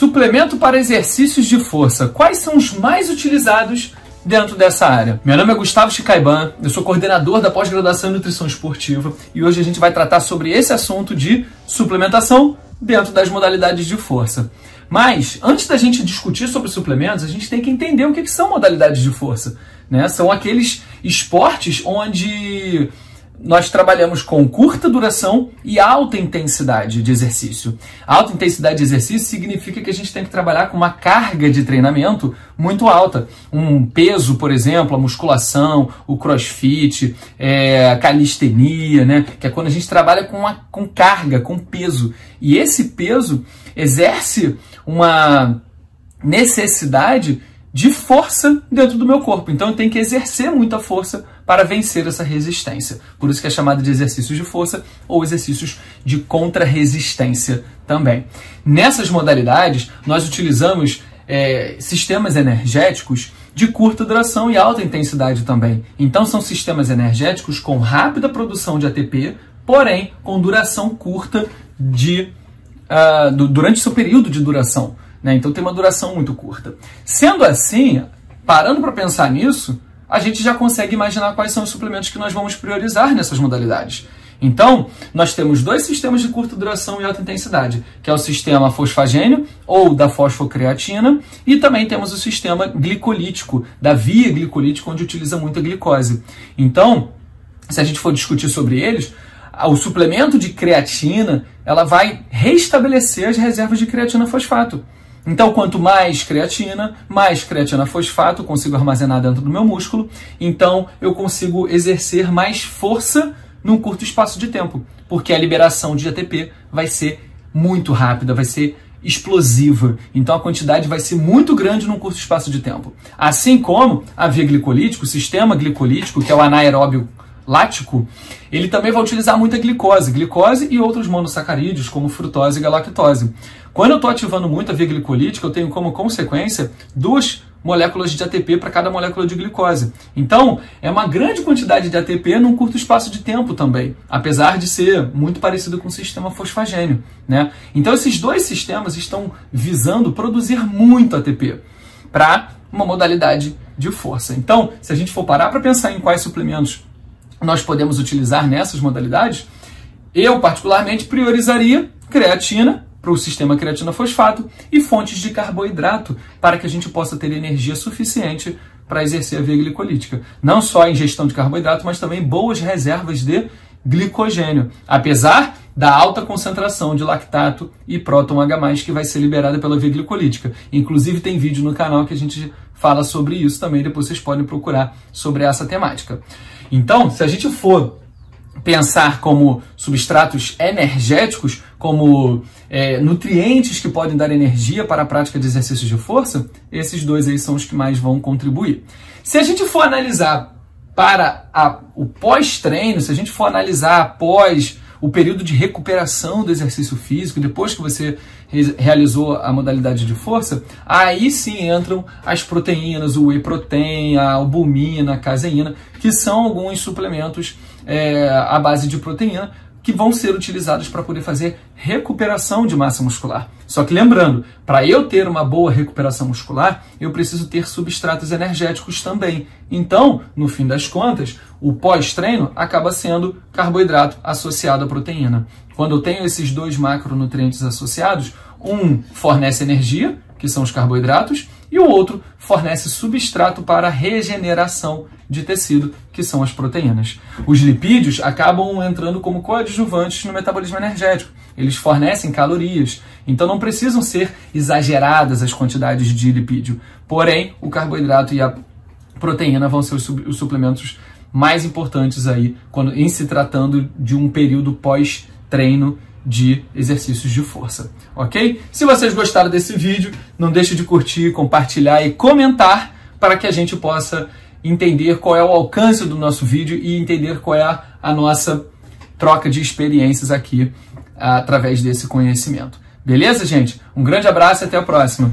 Suplemento para exercícios de força. Quais são os mais utilizados dentro dessa área? Meu nome é Gustavo Chicaiban, eu sou coordenador da pós-graduação em nutrição esportiva e hoje a gente vai tratar sobre esse assunto de suplementação dentro das modalidades de força. Mas, antes da gente discutir sobre suplementos, a gente tem que entender o que são modalidades de força, né? São aqueles esportes onde nós trabalhamos com curta duração e alta intensidade de exercício. Alta intensidade de exercício significa que a gente tem que trabalhar com uma carga de treinamento muito alta. Um peso, por exemplo, a musculação, o crossfit, a calistenia, né? Que é quando a gente trabalha com carga, com peso. E esse peso exerce uma necessidade de força dentro do meu corpo. Então eu tenho que exercer muita força para vencer essa resistência. Por isso que é chamado de exercícios de força ou exercícios de contra-resistência também. Nessas modalidades, nós utilizamos sistemas energéticos de curta duração e alta intensidade também. Então são sistemas energéticos com rápida produção de ATP, porém com duração curta durante o seu período de duração. Então tem uma duração muito curta. Sendo assim, parando para pensar nisso, a gente já consegue imaginar quais são os suplementos que nós vamos priorizar nessas modalidades. Então, nós temos dois sistemas de curta duração e alta intensidade, que é o sistema fosfagênio ou da fosfocreatina, e também temos o sistema glicolítico, da via glicolítica, onde utiliza muita glicose. Então, se a gente for discutir sobre eles, o suplemento de creatina, ela vai restabelecer as reservas de creatina fosfato. Então, quanto mais creatina fosfato eu consigo armazenar dentro do meu músculo, então eu consigo exercer mais força num curto espaço de tempo, porque a liberação de ATP vai ser muito rápida, vai ser explosiva. Então a quantidade vai ser muito grande num curto espaço de tempo. Assim como a via glicolítica, o sistema glicolítico, que é o anaeróbio lático, ele também vai utilizar muita glicose e outros monossacarídeos, como frutose e galactose. Quando eu estou ativando muito a via glicolítica, eu tenho como consequência 2 moléculas de ATP para cada molécula de glicose. Então, é uma grande quantidade de ATP num curto espaço de tempo também, apesar de ser muito parecido com o sistema fosfagênio, né? Então, esses dois sistemas estão visando produzir muito ATP para uma modalidade de força. Então, se a gente for parar para pensar em quais suplementos nós podemos utilizar nessas modalidades, eu particularmente priorizaria creatina para o sistema creatina-fosfato e fontes de carboidrato para que a gente possa ter energia suficiente para exercer a via glicolítica. Não só a ingestão de carboidrato, mas também boas reservas de glicogênio, apesar da alta concentração de lactato e próton H+, que vai ser liberada pela via glicolítica. Inclusive tem vídeo no canal que a gente fala sobre isso também, depois vocês podem procurar sobre essa temática. Então, se a gente for pensar como substratos energéticos, como nutrientes que podem dar energia para a prática de exercícios de força, esses dois aí são os que mais vão contribuir. Se a gente for analisar para o pós-treino, se a gente for analisar após o período de recuperação do exercício físico, depois que você realizou a modalidade de força, aí sim entram as proteínas, o whey protein, a albumina, a caseína, que são alguns suplementos à base de proteína que vão ser utilizados para poder fazer recuperação de massa muscular. Só que lembrando, para eu ter uma boa recuperação muscular, eu preciso ter substratos energéticos também. Então, no fim das contas, o pós-treino acaba sendo carboidrato associado à proteína. Quando eu tenho esses dois macronutrientes associados, um fornece energia, que são os carboidratos, e o outro fornece substrato para regeneração de tecido, que são as proteínas. Os lipídios acabam entrando como coadjuvantes no metabolismo energético. Eles fornecem calorias, então não precisam ser exageradas as quantidades de lipídio. Porém, o carboidrato e a proteína vão ser os suplementos mais importantes aí em se tratando de um período pós-treino de exercícios de força, ok? Se vocês gostaram desse vídeo, não deixe de curtir, compartilhar e comentar para que a gente possa entender qual é o alcance do nosso vídeo e entender qual é a nossa troca de experiências aqui através desse conhecimento. Beleza, gente? Um grande abraço e até a próxima!